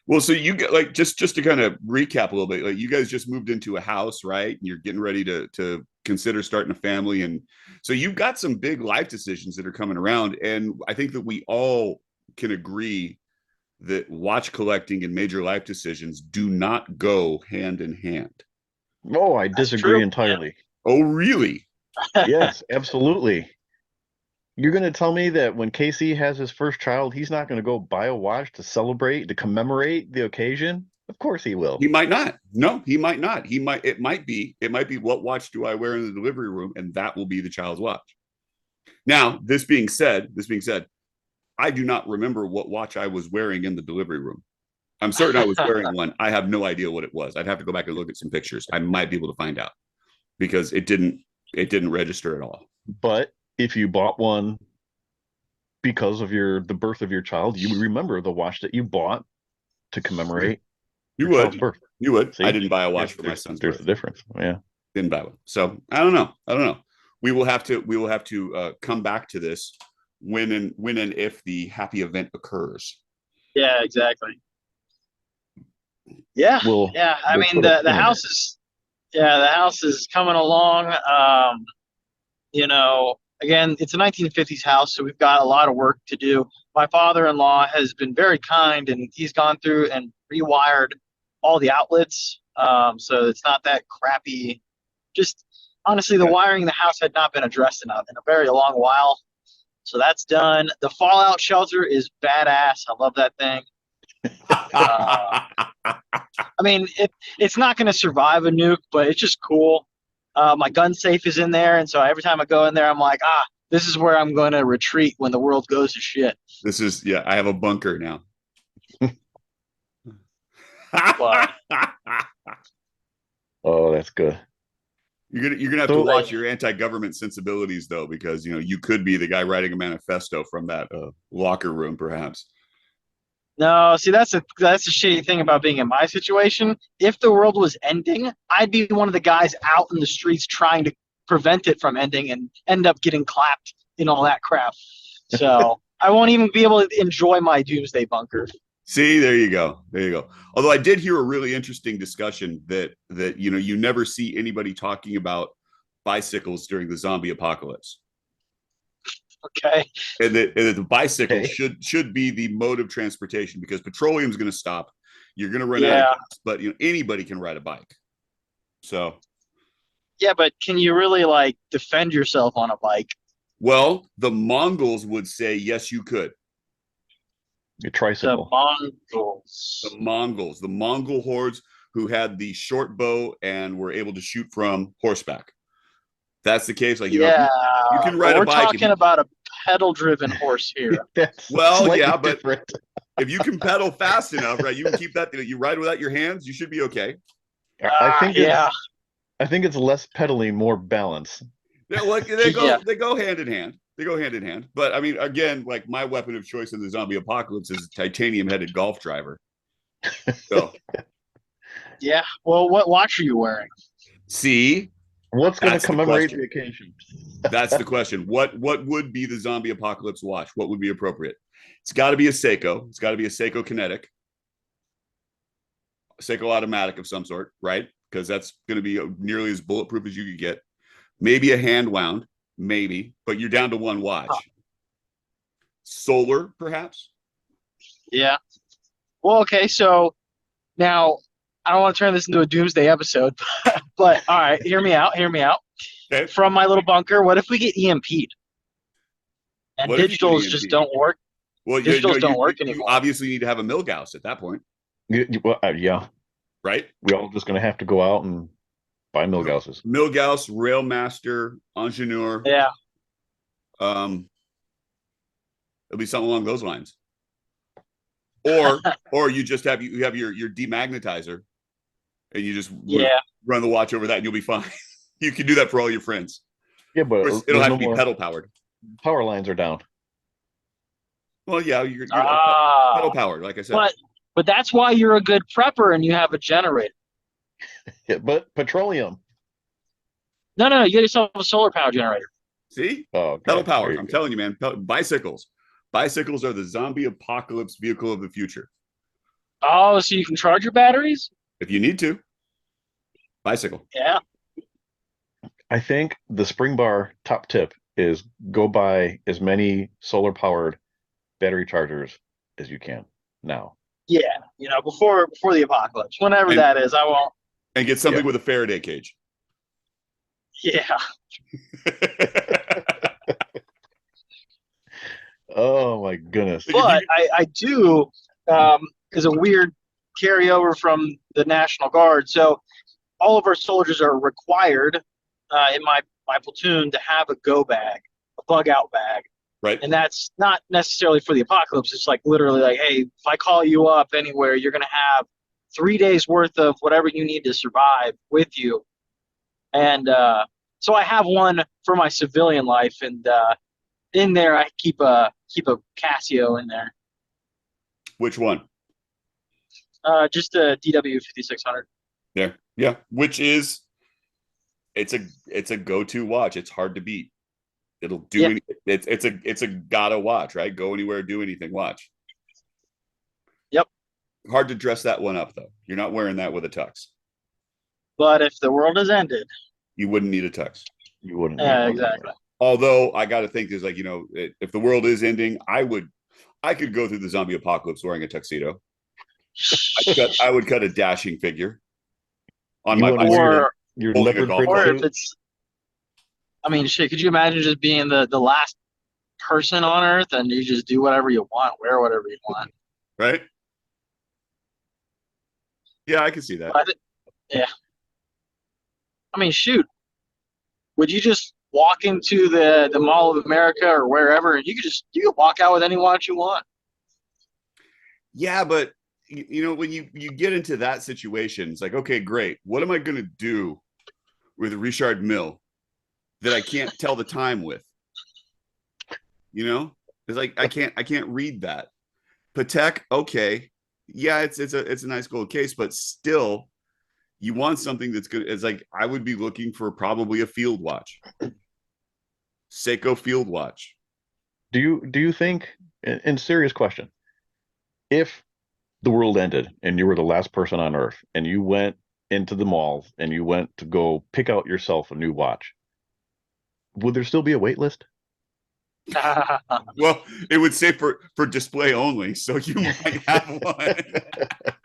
Well, so you get like just to kind of recap a little bit, like you guys just moved into a house, right? And you're getting ready to consider starting a family, and so you've got some big life decisions that are coming around. And I think that we all can agree that watch collecting and major life decisions do not go hand in hand. Oh, I disagree entirely. Oh, really? Yes, absolutely. You're going to tell me that when Casey has his first child, he's not going to go buy a watch to celebrate, to commemorate the occasion? Of course he will. He might not. No, he might not. It might be what watch do I wear in the delivery room? And that will be the child's watch. Now, this being said, I do not remember what watch I was wearing in the delivery room. I'm certain I was wearing one. I have no idea what it was. I'd have to go back and look at some pictures. I might be able to find out because it didn't register at all. But if you bought one because of the birth of your child, you would remember the watch that you bought to commemorate your child's birth. You would. See? I didn't buy a watch for my son's birth. There's a difference. Yeah. Didn't buy one. So I don't know. We will have to come back to this when and if the happy event occurs. Yeah, exactly. Yeah. I mean the house is coming along. Again, it's a 1950s house, so we've got a lot of work to do. My father-in-law has been very kind, and he's gone through and rewired all the outlets, so it's not that crappy. Just honestly, the wiring in the house had not been addressed in a very long while, so that's done. The fallout shelter is badass. I love that thing. I mean, it's not going to survive a nuke, but it's just cool. My gun safe is in there, and so every time I go in there, I'm like, this is where I'm going to retreat when the world goes to shit. I have a bunker now. Oh, that's good. You're gonna have to watch your anti-government sensibilities, though, because you could be the guy writing a manifesto from that locker room, perhaps. No, see, that's the shitty thing about being in my situation. If the world was ending, I'd be one of the guys out in the streets trying to prevent it from ending and end up getting clapped in all that crap. So I won't even be able to enjoy my doomsday bunker. See, there you go. Although I did hear a really interesting discussion that you never see anybody talking about bicycles during the zombie apocalypse. Okay. And that the bicycle should be the mode of transportation because petroleum is going to stop. You're going to run out of gas, but anybody can ride a bike. So, Yeah, but can you really like defend yourself on a bike? well, the Mongols would say yes, you could. Your The tricycle. Mongols. The Mongol hordes who had the short bow and were able to shoot from horseback. That's the case. Like, Yeah, you can but ride a we're bike. talking about a pedal-driven horse here. That's Well, slightly yeah, but different. if you can pedal fast enough, right, you can keep that. You ride without your hands, you should be okay. Yeah. I think it's less pedaling, more balance. Yeah, like Yeah. they go hand in hand. They go hand in hand. But I mean, again, like my weapon of choice in the zombie apocalypse is a titanium-headed golf driver. So, Yeah. Well, what watch are you wearing? see, What's going to That's the commemorate question. the occasion? that's the question. What would be the zombie apocalypse watch? What would be appropriate? It's got to be a Seiko. It's got to be a Seiko Kinetic, a Seiko automatic of some sort, right? Because that's going to be nearly as bulletproof as you could get. Maybe a hand wound, maybe, but you're down to one watch. Huh. Solar, perhaps. Yeah. Well, okay. So now I don't want to turn this into a doomsday episode, but all right, hear me out. Hear me out. Okay. From my little bunker, what if we get EMP'd and What if you get digitals just EMP'd? don't work? Well, Digitals don't work you anymore. obviously need to have a Milgauss at that point, Well, yeah, right? we all just going to have to go out and buy Milgausses. Milgauss, Railmaster, Ingenieur. Yeah. It'll be something along those lines. Or you just have your demagnetizer, and you just run the watch over that, and you'll be fine. You can do that for all your friends. Yeah, but It'll have to be pedal powered. Power lines are down. Well, yeah, you're pedal powered, like I said. But that's why you're a good prepper and you have a generator. Yeah, but petroleum. No, you get yourself a solar power generator. See, okay. Pedal powered. I'm telling you, man. Bicycles are the zombie apocalypse vehicle of the future. Oh, so you can charge your batteries? If you need to, bicycle. Yeah. I think the spring bar top tip is go buy as many solar powered battery chargers as you can now. Yeah, before the apocalypse, whenever that is, I won't. And get something with a Faraday cage. Yeah. Oh my goodness. But I do, is a weird carryover from the National Guard. So all of our soldiers are required in my platoon to have a go bag, a bug out bag. Right. And that's not necessarily for the apocalypse. It's like literally like, hey, if I call you up anywhere, you're going to have 3 days worth of whatever you need to survive with you. And so I have one for my civilian life. And in there, I keep a Casio in there. Which one? Just a DW 5600. Yeah. Which is, it's a go-to watch. It's hard to beat. It'll do it's a gotta watch, right? Go anywhere, do anything, watch. Yep. Hard to dress that one up though. You're not wearing that with a tux. But if the world has ended, you wouldn't need a tux. You wouldn't. Yeah, exactly. Although I got to think there's like, if the world is ending, I could go through the zombie apocalypse wearing a tuxedo. I would cut a dashing figure on my or your holding a leopard golf print cart. or if suit. it's, I mean, shit, could you imagine just being the last person on Earth and you just do whatever you want, wear whatever you want? Right? Yeah, I can see that. Yeah. I mean, shoot. Would you just walk into the Mall of America or wherever and you could walk out with any watch you want? Yeah, but when you get into that situation, it's like, okay, great. What am I going to do with Richard Mille that I can't tell the time with? It's like I can't read that. Patek, okay, yeah, it's a nice gold case, but still, you want something that's good. It's like I would be looking for probably a field watch, Seiko field watch. Do you think, and serious question, if the world ended and you were the last person on Earth and you went into the mall and you went to go pick out yourself a new watch, would there still be a wait list? Well, it would say for display only, so you might have one.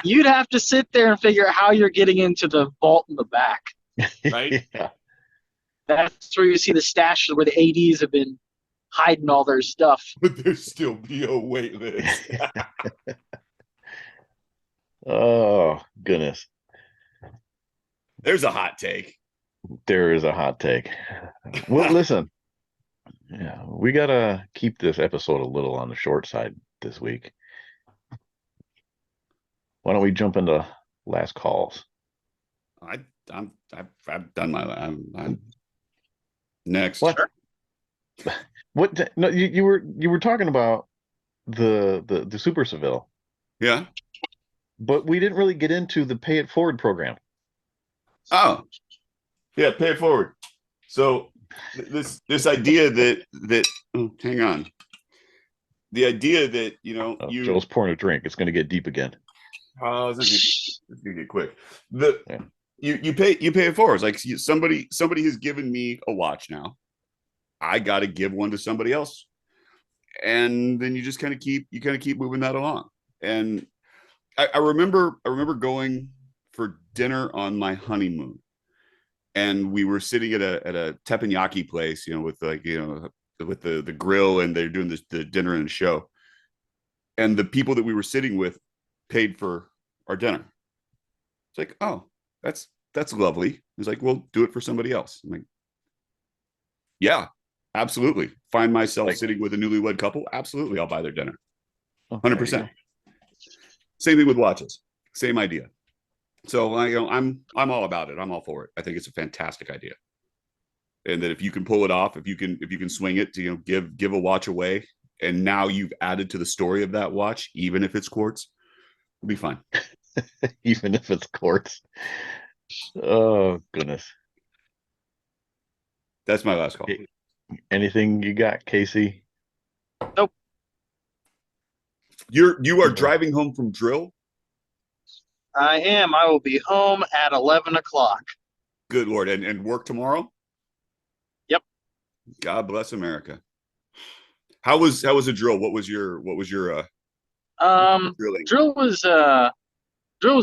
You'd have to sit there and figure out how you're getting into the vault in the back. Right? Yeah. That's where you see the stashes where the ADs have been hiding all their stuff. But there's still be a wait list. Oh, goodness. There's a hot take. There is a hot take. Well, listen, yeah, we gotta keep this episode a little on the short side this week. Why don't we jump into last calls? I've done my. I'm next. What? What? No, you were talking about the Super Seville, Yeah. but we didn't really get into the Pay It Forward program. Oh, yeah. Pay it forward. So this idea that oh, hang on. The idea that Oh, you Joe's pouring a drink. It's going to get deep again. it's gonna get quick. The Yeah. you pay it forward. It's like somebody has given me a watch now. I got to give one to somebody else, and then you just kind of keep moving that along. And I remember going for dinner on my honeymoon, and we were sitting at a teppanyaki place, with with the grill, and they're doing the dinner and show, and the people that we were sitting with paid for our dinner. It's like, oh, that's lovely. It's like, well, do it for somebody else. I'm like, yeah, absolutely. Find myself Like- sitting with a newlywed couple. Absolutely, I'll buy their dinner. Oh, there you 100%. go. Same thing with watches. Same idea. So I'm all about it. I'm all for it. I think it's a fantastic idea. And that if you can pull it off, if you can swing it to give a watch away, and now you've added to the story of that watch, even if it's quartz, it'll be fine. Even if it's quartz. Oh, goodness. That's my last call. Anything you got, Casey? You are driving home from drill. I am. I will be home at 11 o'clock. Good Lord. And work tomorrow? Yep. God bless America. How was the drill? What was your drilling? Drill was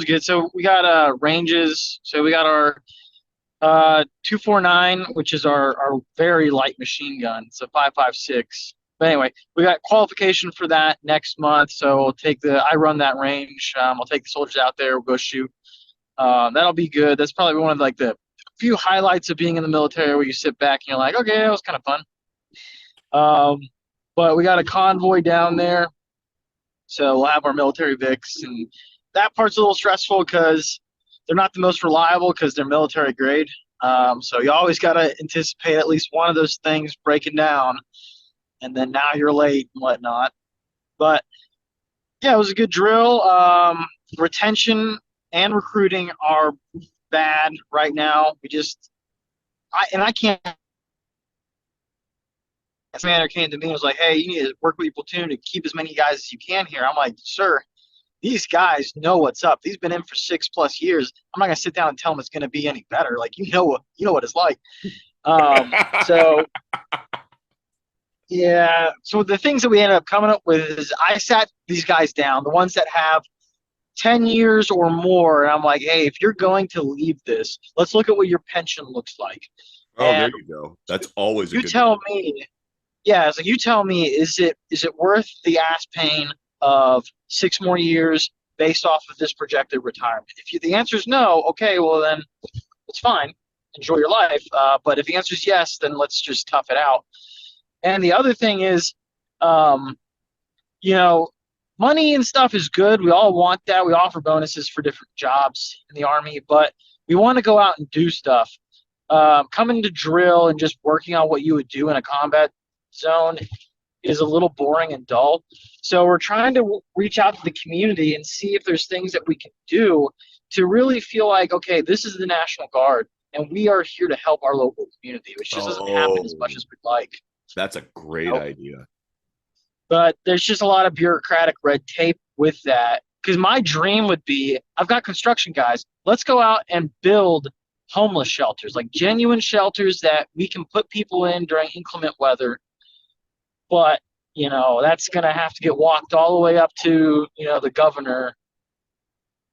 good. So we got ranges. So we got our 249, which is our very light machine gun. It's a 5.56. But anyway, we got qualification for that next month. So I run that range. I'll take the soldiers out there. We'll go shoot. That'll be good. That's probably one of the few highlights of being in the military where you sit back and you're like, okay, that was kind of fun. But we got a convoy down there. So we'll have our military Vics, and that part's a little stressful because they're not the most reliable because they're military grade. So you always got to anticipate at least one of those things breaking down, and then now you're late and whatnot. But yeah, it was a good drill. Retention and recruiting are bad right now. I can't. Commander came to me and was like, "Hey, you need to work with your platoon to keep as many guys as you can here." I'm like, "Sir, these guys know what's up. These been in for 6+ years. I'm not gonna sit down and tell them it's gonna be any better. Like you know what it's like." So yeah. So the things that we ended up coming up with is I sat these guys down, the ones that have 10 years or more, and I'm like, "Hey, if you're going to leave this, let's look at what your pension looks like." Oh, there And you go. That's always a you good tell me. Yeah, so you tell me, is it worth the ass pain of 6 more years based off of this projected retirement? If the answer is no, okay, well then it's fine. Enjoy your life. But if the answer is yes, then let's just tough it out. And the other thing is, um, money and stuff is good. We all want that. We offer bonuses for different jobs in the Army, but we want to go out and do stuff. Coming to drill and just working on what you would do in a combat zone is a little boring and dull. So we're trying to reach out to the community and see if there's things that we can do to really feel like, okay, this is the National Guard, and we are here to help our local community, which just doesn't happen as much as we'd like. That's a great idea. But there's just a lot of bureaucratic red tape with that. Because my dream would be, I've got construction guys, let's go out and build homeless shelters, like genuine shelters that we can put people in during inclement weather. But, that's going to have to get walked all the way up to, the governor,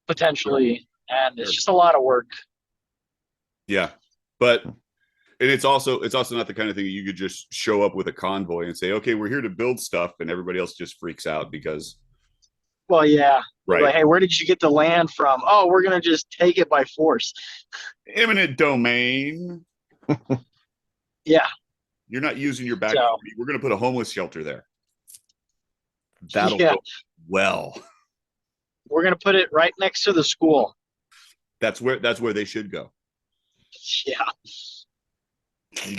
potentially. And it's just a lot of work. Yeah, but and it's also not the kind of thing that you could just show up with a convoy and say, okay, we're here to build stuff, and everybody else just freaks out because Well, yeah. They're right, like, hey, where did you get the land from? Oh, we're gonna just take it by force. eminent domain. Yeah. You're not using your back. So We're going to put a homeless shelter there. That'll yeah, go well. we're gonna put it right next to the school. That's where they should go. Yeah.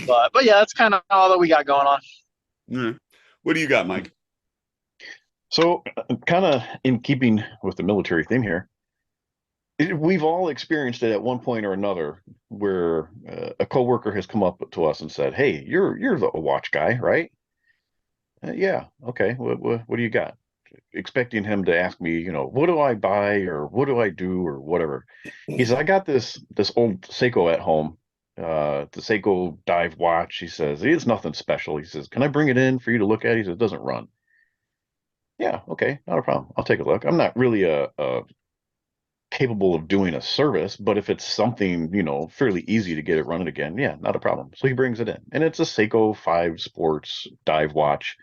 But yeah, that's kind of all that we got going on. Mm. What do you got, Mike? So, kind of in keeping with the military theme here, we've all experienced it at one point or another, where a coworker has come up to us and said, "Hey, you're the watch guy, right?" Yeah. Okay. What do you got? Expecting him to ask me, what do I buy or what do I do or whatever. He says, I got this old Seiko at home, the Seiko dive watch. He says, it's nothing special. He says, can I bring it in for you to look at? He says, it doesn't run. Yeah, okay, not a problem. I'll take a look. I'm not really a capable of doing a service, but if it's something, fairly easy to get it running again, yeah, not a problem. So he brings it in. And it's a Seiko 5 Sports dive watch.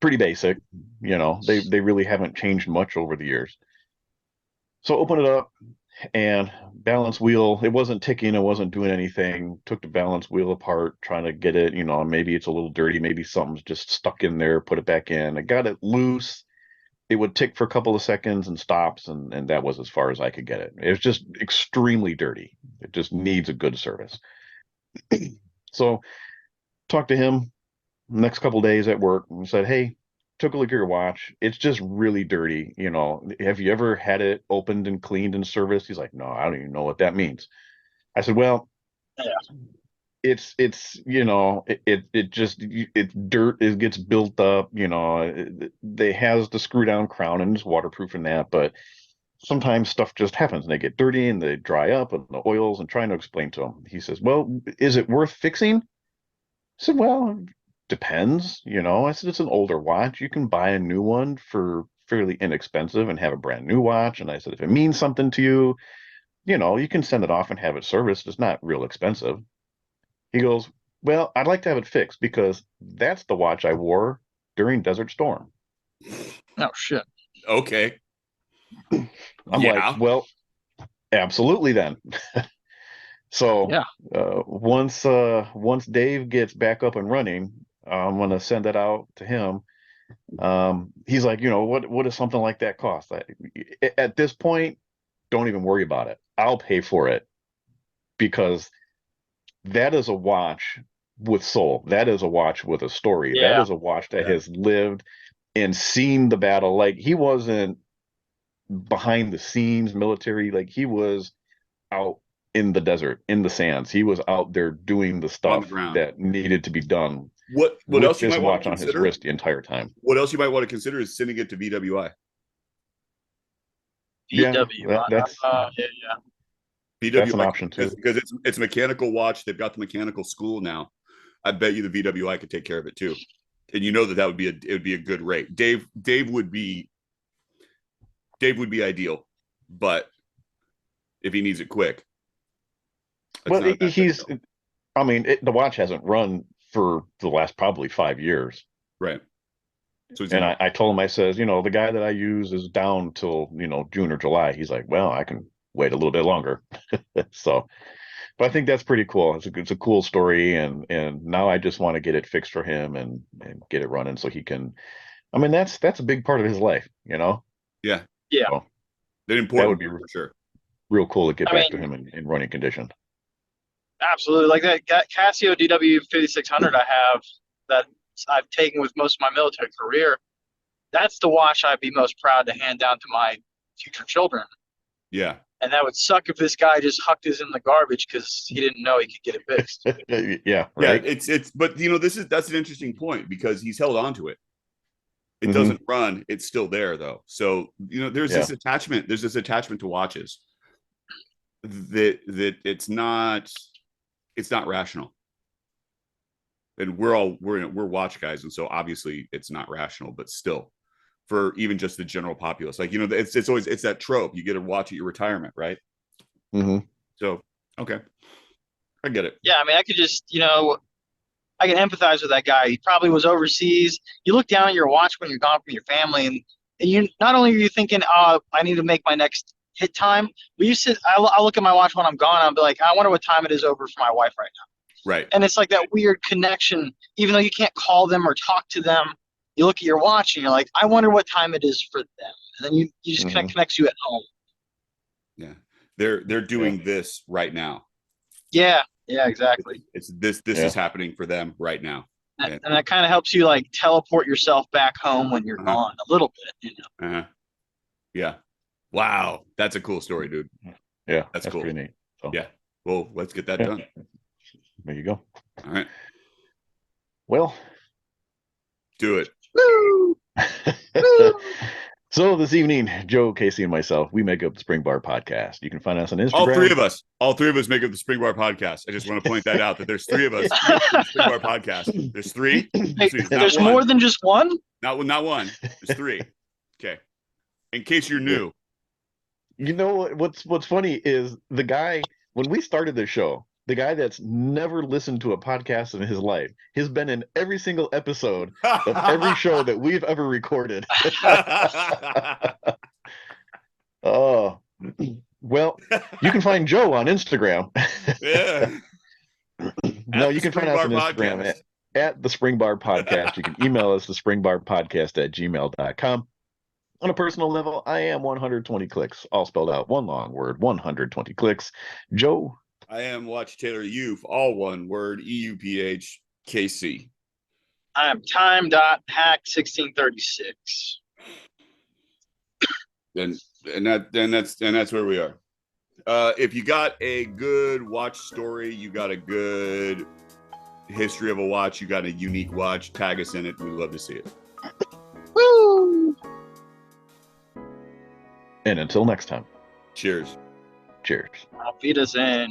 Pretty basic, they really haven't changed much over the years. So open it up, and balance wheel, it wasn't ticking, it wasn't doing anything. Took the balance wheel apart, trying to get it, maybe it's a little dirty, maybe something's just stuck in there, put it back in. I got it loose. It would tick for a couple of seconds and stops, and that was as far as I could get it. It was just extremely dirty. It just needs a good service. So talked to him next couple of days at work and said, hey, took a look at your watch. It's just really dirty. Have you ever had it opened and cleaned and serviced? He's like, no, I don't even know what that means. I said, well, Yeah. it just, it's dirt, it gets built up, they has the screw down crown and it's waterproof and that, but sometimes stuff just happens and they get dirty and they dry up and the oils, and trying to explain to him. He says, well, is it worth fixing? I said, well, depends. I said, it's an older watch. You can buy a new one for fairly inexpensive and have a brand new watch. And I said, if it means something to you, you can send it off and have it serviced. It's not real expensive. He goes, well, I'd like to have it fixed because that's the watch I wore during Desert Storm. Oh shit. Okay. I'm like, well, absolutely then. So yeah. Once Dave gets back up and running, I'm gonna send it out to him. He's like, what does something like that cost? At this point, don't even worry about it. I'll pay for it, because that is a watch with soul. That is a watch with a story. Yeah. That is a watch that has lived and seen the battle. Like, he wasn't behind the scenes military. Like, he was out in the desert, in the sands. He was out there doing the stuff that needed to be done. What else you might want watch to on his wrist the entire time. What else you might want to consider is sending it to VWI. VWI. That's VWI, that's an option too, because it's a mechanical watch. They've got the mechanical school now. I bet you the VWI could take care of it too, and that would be a good rate. Dave would be ideal, but if he needs it quick, well, the watch hasn't run for the last probably 5 years, right? So I told him, I says, the guy that I use is down till June or July. He's like, well, I can wait a little bit longer. So, but I think that's pretty cool. It's a cool story, and now I just want to get it fixed for him and get it running so he can. That's a big part of his life, Yeah. So that would be for sure. Real cool to get back to him in running condition. Absolutely, like that Casio DW 5600 I have that I've taken with most of my military career. That's the watch I'd be most proud to hand down to my future children. Yeah. And that would suck if this guy just hucked his in the garbage because he didn't know he could get it fixed. Yeah, right. Yeah, but that's an interesting point, because he's held on to it. It doesn't run. It's still there though. So, there's this attachment. There's this attachment to watches that it's not rational. And we're watch guys, and so obviously it's not rational, but still, for even just the general populace, like, it's always that trope. You get a watch at your retirement, right? Mm-hmm. So Okay, I get it. Yeah, I mean, I could just, I can empathize with that guy. He probably was overseas. You look down at your watch when you're gone from your family, and you not only are you thinking, oh, I need to make my next hit time, but I'll look at my watch when I'm gone. I'll be like, I wonder what time it is over for my wife right now. Right. And it's like that weird connection, even though you can't call them or talk to them. You look at your watch and you're like, I wonder what time it is for them. And then you just connects you at home. Yeah. They're doing this right now. Yeah, exactly. It's this is happening for them right now. And that kind of helps you like teleport yourself back home when you're gone a little bit, Yeah. Wow. That's a cool story, dude. Yeah. That's cool. Pretty neat. So. Yeah. Well, let's get that done. There you go. All right. Well, do it. Woo! So this evening, Joe, Casey, and myself, we make up the Spring Bar Podcast. You can find us on Instagram. All three of us make up the Spring Bar Podcast. I just want to point that out that there's three of us in the Spring Bar Podcast. There's three. There's more than just one? Not one. There's three. Okay. In case you're new. You know what's funny is the guy, when we started the show, the guy that's never listened to a podcast in his life has been in every single episode of every show that we've ever recorded. Oh, well, you can find Joe on Instagram. Yeah. No, you can find us on Instagram at the Spring Bar Podcast. You can email us, thespringbarpodcast@gmail.com. On a personal level, I am 120 clicks, all spelled out, one long word, 120 clicks. Joe? I am Watch Taylor Youth, all one word, EUPHKC. I am time.hack1636. And that's where we are. If you got a good watch story, you got a good history of a watch, you got a unique watch, tag us in it. We'd love to see it. Woo! And until next time. Cheers. Cheers. Auf Wiedersehen.